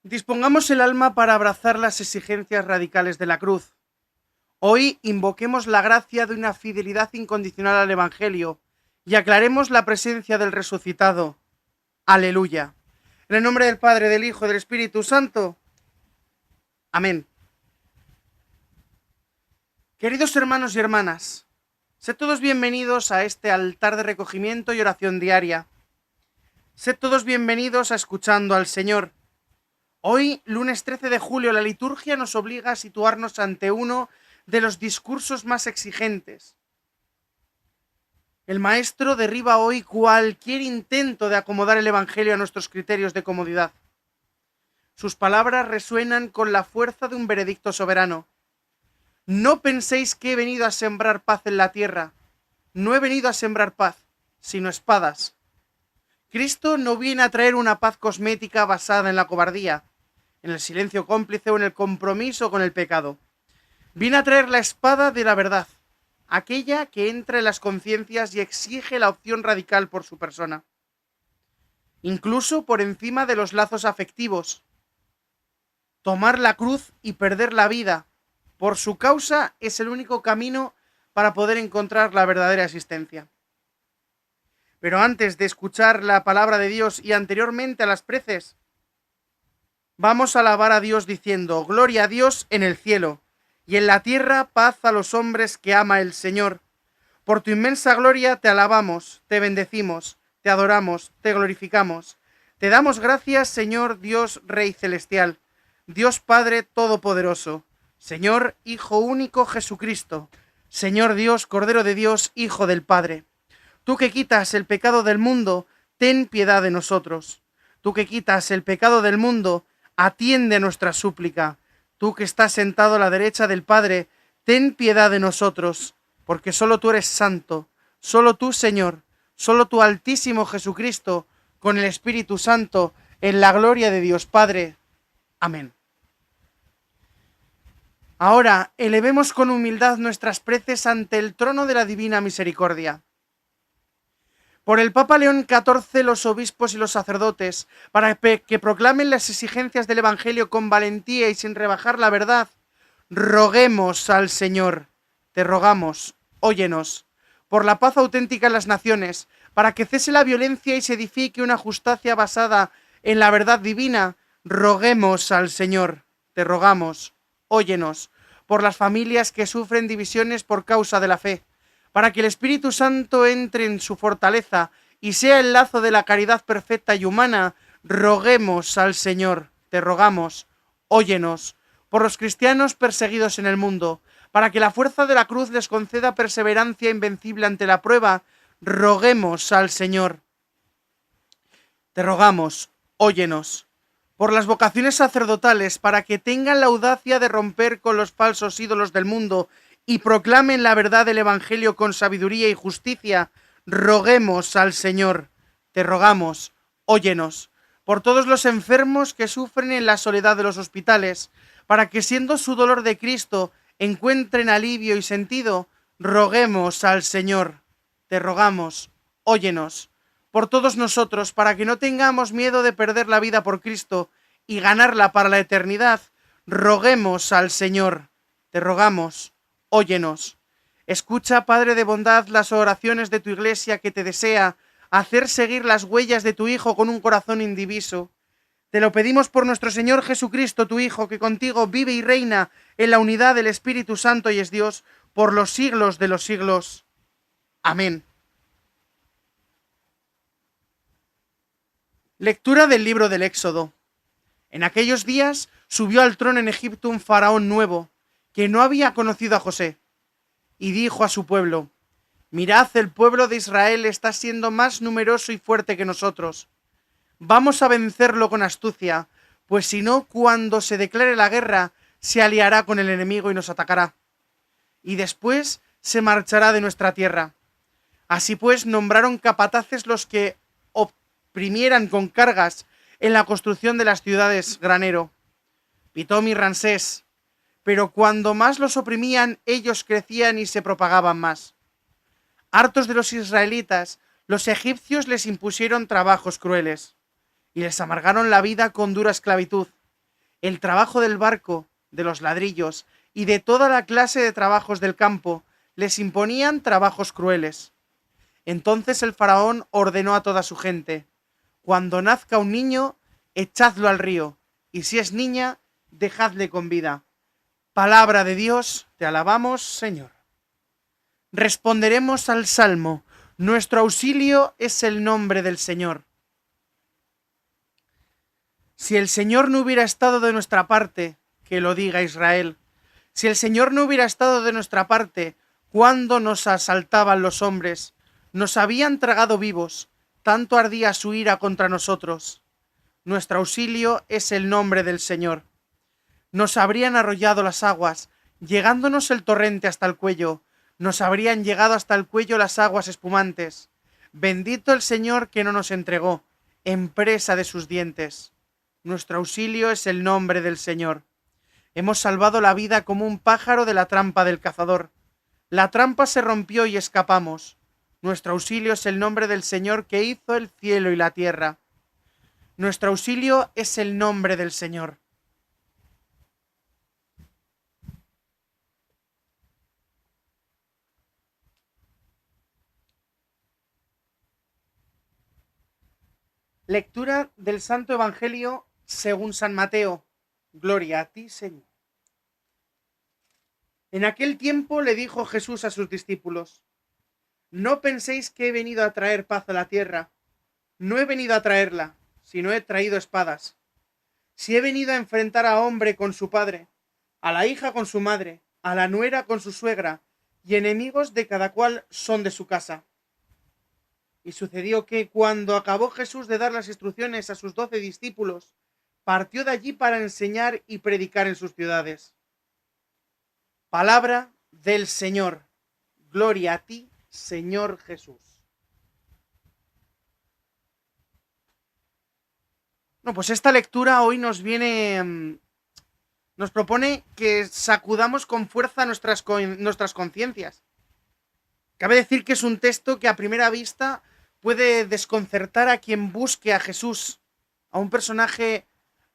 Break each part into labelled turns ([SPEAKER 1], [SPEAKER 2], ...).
[SPEAKER 1] Dispongamos el alma para abrazar las exigencias radicales de la cruz. Hoy invoquemos la gracia de una fidelidad incondicional al Evangelio y aclaremos la presencia del resucitado. Aleluya. En el nombre del Padre, del Hijo y del Espíritu Santo. Amén. Queridos hermanos y hermanas, sed todos bienvenidos a este altar de recogimiento y oración diaria. Sed todos bienvenidos a Escuchando al Señor. Hoy, lunes 13 de julio, la liturgia nos obliga a situarnos ante uno de los discursos más exigentes. El Maestro derriba hoy cualquier intento de acomodar el Evangelio a nuestros criterios de comodidad. Sus palabras resuenan con la fuerza de un veredicto soberano. No penséis que he venido a sembrar paz en la tierra. No he venido a sembrar paz, sino espadas. Cristo no viene a traer una paz cosmética basada en la cobardía, en el silencio cómplice o en el compromiso con el pecado. Viene a traer la espada de la verdad, aquella que entra en las conciencias y exige la opción radical por su persona, incluso por encima de los lazos afectivos. Tomar la cruz y perder la vida por su causa es el único camino para poder encontrar la verdadera existencia. Pero antes de escuchar la palabra de Dios y anteriormente a las preces, vamos a alabar a Dios diciendo: gloria a Dios en el cielo, y en la tierra paz a los hombres que ama el Señor. Por tu inmensa gloria te alabamos, te bendecimos, te adoramos, te glorificamos. Te damos gracias, Señor Dios Rey Celestial, Dios Padre Todopoderoso, Señor Hijo Único Jesucristo, Señor Dios, Cordero de Dios, Hijo del Padre. Tú que quitas el pecado del mundo, ten piedad de nosotros. Tú que quitas el pecado del mundo, atiende nuestra súplica. Tú que estás sentado a la derecha del Padre, ten piedad de nosotros, porque solo tú eres santo, solo tú, Señor, solo tú, Altísimo Jesucristo, con el Espíritu Santo, en la gloria de Dios Padre. Amén. Ahora elevemos con humildad nuestras preces ante el trono de la divina misericordia. Por el Papa León XIV, los obispos y los sacerdotes, para que proclamen las exigencias del Evangelio con valentía y sin rebajar la verdad, roguemos al Señor, te rogamos, óyenos, por la paz auténtica en las naciones, para que cese la violencia y se edifique una justicia basada en la verdad divina, roguemos al Señor, te rogamos, óyenos, por las familias que sufren divisiones por causa de la fe, para que el Espíritu Santo entre en su fortaleza y sea el lazo de la caridad perfecta y humana, roguemos al Señor, te rogamos, óyenos, por los cristianos perseguidos en el mundo, para que la fuerza de la cruz les conceda perseverancia invencible ante la prueba, roguemos al Señor. Te rogamos, óyenos, por las vocaciones sacerdotales, para que tengan la audacia de romper con los falsos ídolos del mundo y proclamen la verdad del Evangelio con sabiduría y justicia, roguemos al Señor. Te rogamos, óyenos, por todos los enfermos que sufren en la soledad de los hospitales, para que siendo su dolor de Cristo encuentren alivio y sentido, roguemos al Señor. Te rogamos, óyenos, por todos nosotros, para que no tengamos miedo de perder la vida por Cristo y ganarla para la eternidad, roguemos al Señor. Te rogamos, óyenos. Escucha, Padre de bondad, las oraciones de tu Iglesia que te desea hacer seguir las huellas de tu Hijo con un corazón indiviso. Te lo pedimos por nuestro Señor Jesucristo, tu Hijo, que contigo vive y reina en la unidad del Espíritu Santo y es Dios por los siglos de los siglos. Amén. Lectura del libro del Éxodo. En aquellos días subió al trono en Egipto un faraón nuevo, que no había conocido a José, y dijo a su pueblo: mirad, el pueblo de Israel está siendo más numeroso y fuerte que nosotros. Vamos a vencerlo con astucia, pues si no, cuando se declare la guerra, se aliará con el enemigo y nos atacará. Y después se marchará de nuestra tierra. Así pues, nombraron capataces los que oprimieran con cargas en la construcción de las ciudades granero, Pitom y Ramsés. Pero cuando más los oprimían, ellos crecían y se propagaban más. Hartos de los israelitas, los egipcios les impusieron trabajos crueles y les amargaron la vida con dura esclavitud. El trabajo del barco, de los ladrillos y de toda la clase de trabajos del campo les imponían trabajos crueles. Entonces el faraón ordenó a toda su gente: cuando nazca un niño, echadlo al río, y si es niña, dejadle con vida. Palabra de Dios, te alabamos, Señor. Responderemos al Salmo: nuestro auxilio es el nombre del Señor. Si el Señor no hubiera estado de nuestra parte, que lo diga Israel. Si el Señor no hubiera estado de nuestra parte, cuando nos asaltaban los hombres, nos habían tragado vivos, tanto ardía su ira contra nosotros. Nuestro auxilio es el nombre del Señor. Nos habrían arrollado las aguas, llegándonos el torrente hasta el cuello, nos habrían llegado hasta el cuello las aguas espumantes. Bendito el Señor que no nos entregó, en presa de sus dientes. Nuestro auxilio es el nombre del Señor. Hemos salvado la vida como un pájaro de la trampa del cazador. La trampa se rompió y escapamos. Nuestro auxilio es el nombre del Señor que hizo el cielo y la tierra. Nuestro auxilio es el nombre del Señor. Lectura del Santo Evangelio según San Mateo. Gloria a ti, Señor. En aquel tiempo le dijo Jesús a sus discípulos: no penséis que he venido a traer paz a la tierra. No he venido a traerla, sino he traído espadas. Si he venido a enfrentar a hombre con su padre, a la hija con su madre, a la nuera con su suegra, y enemigos de cada cual son de su casa. Y sucedió que, cuando acabó Jesús de dar las instrucciones a sus 12 discípulos, partió de allí para enseñar y predicar en sus ciudades. Palabra del Señor. Gloria a ti, Señor Jesús. No, pues esta lectura hoy nos propone que sacudamos con fuerza nuestras conciencias. Cabe decir que es un texto que a primera vista puede desconcertar a quien busque a Jesús, a un personaje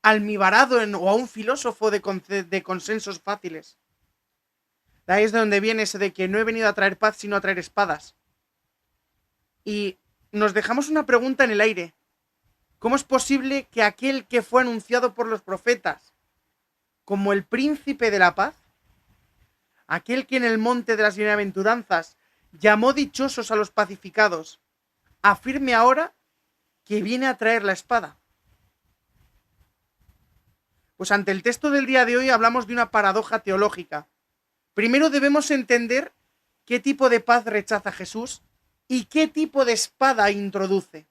[SPEAKER 1] almibarado o a un filósofo de consensos fáciles. De ahí es de donde viene ese de que no he venido a traer paz sino a traer espadas. Y nos dejamos una pregunta en el aire. ¿Cómo es posible que aquel que fue anunciado por los profetas como el príncipe de la paz, aquel que en el monte de las bienaventuranzas llamó dichosos a los pacificados, afirme ahora que viene a traer la espada? Pues ante el texto del día de hoy hablamos de una paradoja teológica. Primero debemos entender qué tipo de paz rechaza Jesús y qué tipo de espada introduce.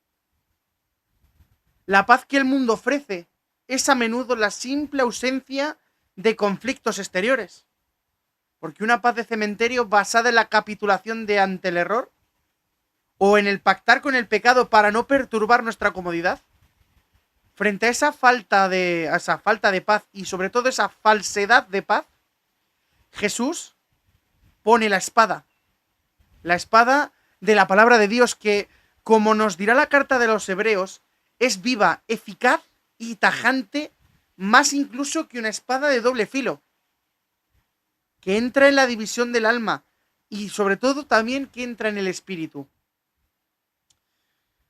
[SPEAKER 1] La paz que el mundo ofrece es a menudo la simple ausencia de conflictos exteriores. Porque una paz de cementerio basada en la capitulación ante el error o en el pactar con el pecado para no perturbar nuestra comodidad, frente a esa falta de paz y sobre todo esa falsedad de paz, Jesús pone la espada de la palabra de Dios que, como nos dirá la carta de los Hebreos, es viva, eficaz y tajante, más incluso que una espada de doble filo, que entra en la división del alma y sobre todo también que entra en el espíritu.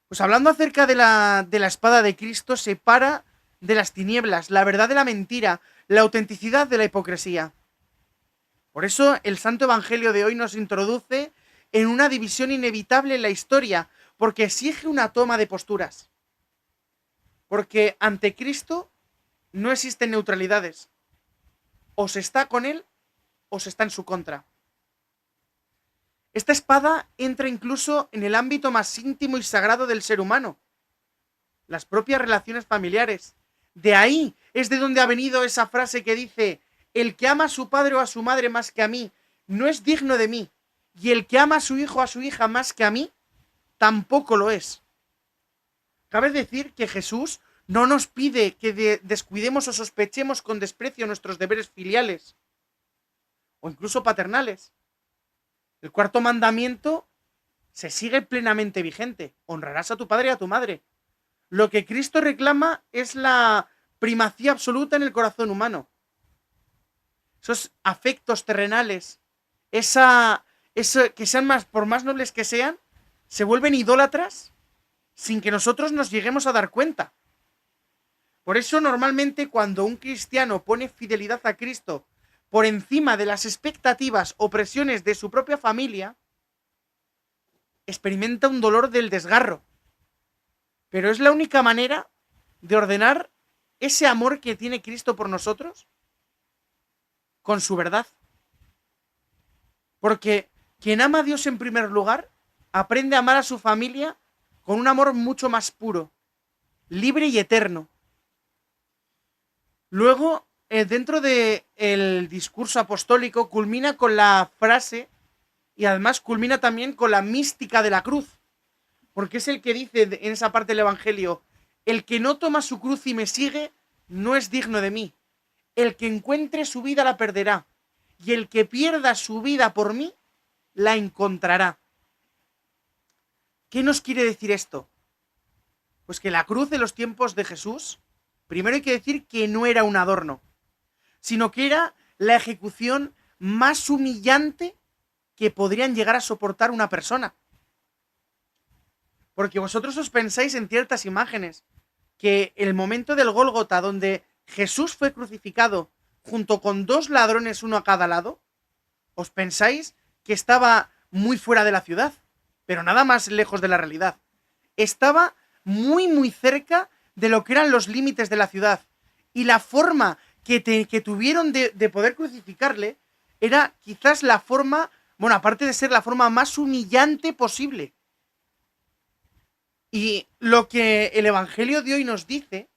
[SPEAKER 1] Pues hablando acerca de la espada de Cristo, separa de las tinieblas, la verdad de la mentira, la autenticidad de la hipocresía. Por eso el Santo Evangelio de hoy nos introduce en una división inevitable en la historia, porque exige una toma de posturas. Porque ante Cristo no existen neutralidades. O se está con él o se está en su contra. Esta espada entra incluso en el ámbito más íntimo y sagrado del ser humano, las propias relaciones familiares. De ahí es de donde ha venido esa frase que dice: el que ama a su padre o a su madre más que a mí, no es digno de mí, y el que ama a su hijo o a su hija más que a mí, tampoco lo es. Cabe decir que Jesús no nos pide que descuidemos o sospechemos con desprecio nuestros deberes filiales, o incluso paternales. El cuarto mandamiento se sigue plenamente vigente: honrarás a tu padre y a tu madre. Lo que Cristo reclama es la primacía absoluta en el corazón humano. Esos afectos terrenales, que sean por más nobles que sean, se vuelven idólatras sin que nosotros nos lleguemos a dar cuenta. Por eso normalmente cuando un cristiano pone fidelidad a Cristo por encima de las expectativas o presiones de su propia familia, experimenta un dolor del desgarro. Pero es la única manera de ordenar ese amor que tiene Cristo por nosotros con su verdad. Porque quien ama a Dios en primer lugar, aprende a amar a su familia con un amor mucho más puro, libre y eterno. Luego, dentro del discurso apostólico, culmina con la frase, y además culmina también con la mística de la cruz, porque es el que dice en esa parte del Evangelio: el que no toma su cruz y me sigue, no es digno de mí. El que encuentre su vida la perderá, y el que pierda su vida por mí, la encontrará. ¿Qué nos quiere decir esto? Pues que la cruz de los tiempos de Jesús, primero hay que decir que no era un adorno, sino que era la ejecución más humillante que podrían llegar a soportar una persona. Porque vosotros os pensáis en ciertas imágenes, que el momento del Gólgota, donde Jesús fue crucificado junto con 2 ladrones, uno a cada lado, os pensáis que estaba muy fuera de la ciudad, pero nada más lejos de la realidad. Estaba muy cerca de lo que eran los límites de la ciudad. Y la forma que tuvieron de poder crucificarle era quizás la forma, bueno, aparte de ser la forma más humillante posible. Y lo que el Evangelio de hoy nos dice,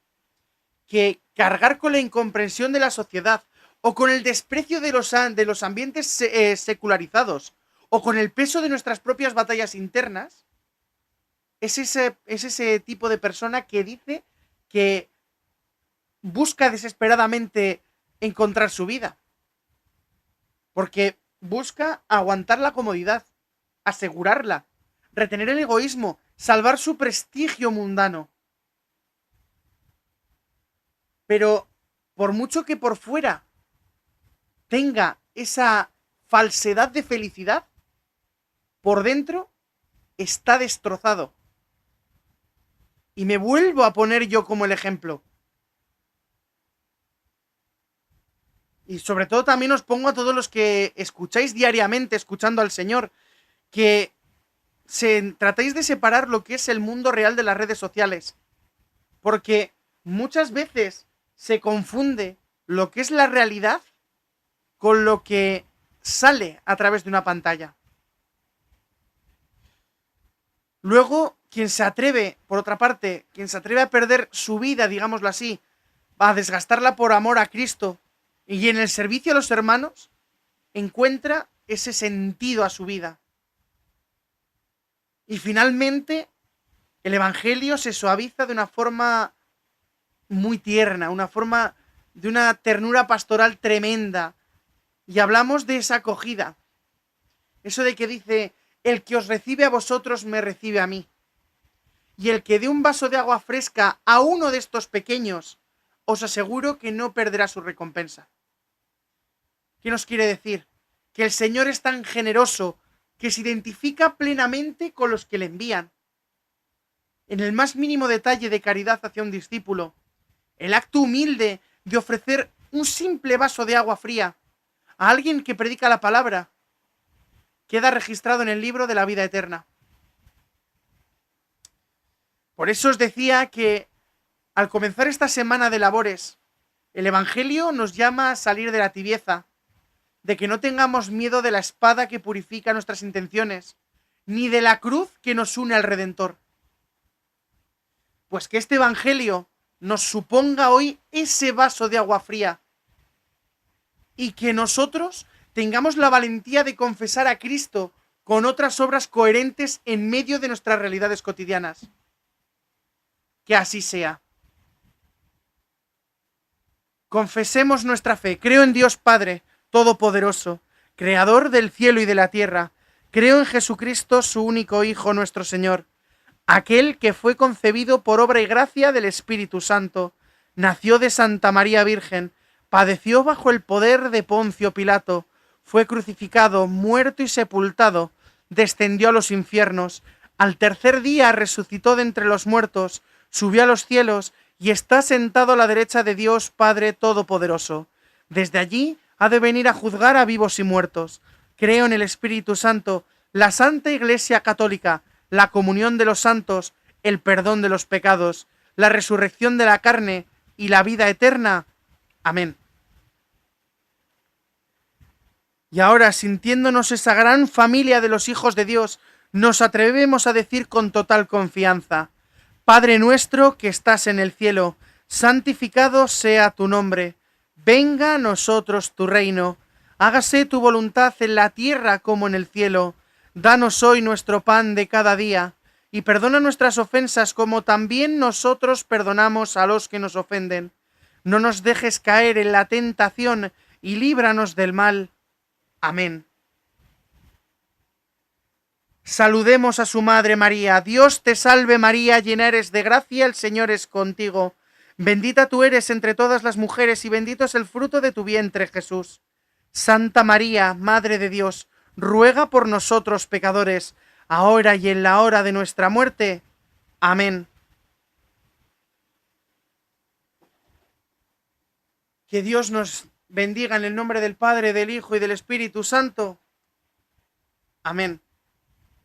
[SPEAKER 1] que cargar con la incomprensión de la sociedad, o con el desprecio de los ambientes secularizados, o con el peso de nuestras propias batallas internas, es ese tipo de persona que dice que busca desesperadamente encontrar su vida. Porque busca aguantar la comodidad, asegurarla, retener el egoísmo, salvar su prestigio mundano. Pero por mucho que por fuera tenga esa falsedad de felicidad, por dentro está destrozado. Y me vuelvo a poner yo como el ejemplo. Y sobre todo también os pongo a todos los que escucháis diariamente, escuchando al Señor, que tratáis de separar lo que es el mundo real de las redes sociales. Porque muchas veces se confunde lo que es la realidad con lo que sale a través de una pantalla. Luego, por otra parte, quien se atreve a perder su vida, digámoslo así, a desgastarla por amor a Cristo y en el servicio a los hermanos, encuentra ese sentido a su vida. Y finalmente, el Evangelio se suaviza de una forma muy tierna, una forma de una ternura pastoral tremenda. Y hablamos de esa acogida. Eso de que dice: el que os recibe a vosotros me recibe a mí. Y el que dé un vaso de agua fresca a uno de estos pequeños, os aseguro que no perderá su recompensa. ¿Qué nos quiere decir? Que el Señor es tan generoso que se identifica plenamente con los que le envían. En el más mínimo detalle de caridad hacia un discípulo, el acto humilde de ofrecer un simple vaso de agua fría a alguien que predica la palabra, queda registrado en el libro de la vida eterna. Por eso os decía que al comenzar esta semana de labores, el Evangelio nos llama a salir de la tibieza, de que no tengamos miedo de la espada que purifica nuestras intenciones, ni de la cruz que nos une al Redentor. Pues que este Evangelio nos suponga hoy ese vaso de agua fría y que nosotros tengamos la valentía de confesar a Cristo con otras obras coherentes en medio de nuestras realidades cotidianas. Que así sea. Confesemos nuestra fe. Creo en Dios Padre Todopoderoso, Creador del cielo y de la tierra. Creo en Jesucristo, su único Hijo, nuestro Señor, aquel que fue concebido por obra y gracia del Espíritu Santo. nació de Santa María Virgen, padeció bajo el poder de Poncio Pilato, fue crucificado, muerto y sepultado, descendió a los infiernos, al tercer día resucitó de entre los muertos, subió a los cielos y está sentado a la derecha de Dios Padre Todopoderoso. Desde allí ha de venir a juzgar a vivos y muertos. Creo en el Espíritu Santo, la Santa Iglesia Católica, la comunión de los santos, el perdón de los pecados, la resurrección de la carne y la vida eterna. Amén. Y ahora, sintiéndonos esa gran familia de los hijos de Dios, nos atrevemos a decir con total confianza: Padre nuestro que estás en el cielo, santificado sea tu nombre. Venga a nosotros tu reino. Hágase tu voluntad en la tierra como en el cielo. Danos hoy nuestro pan de cada día, y perdona nuestras ofensas como también nosotros perdonamos a los que nos ofenden. No nos dejes caer en la tentación y líbranos del mal. Amén. Saludemos a su Madre María. Dios te salve María, llena eres de gracia, el Señor es contigo. Bendita tú eres entre todas las mujeres y bendito es el fruto de tu vientre, Jesús. Santa María, Madre de Dios, ruega por nosotros pecadores, ahora y en la hora de nuestra muerte. Amén. Que Dios nos bendiga en el nombre del Padre, del Hijo y del Espíritu Santo. Amén.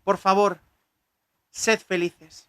[SPEAKER 1] Por favor, sed felices.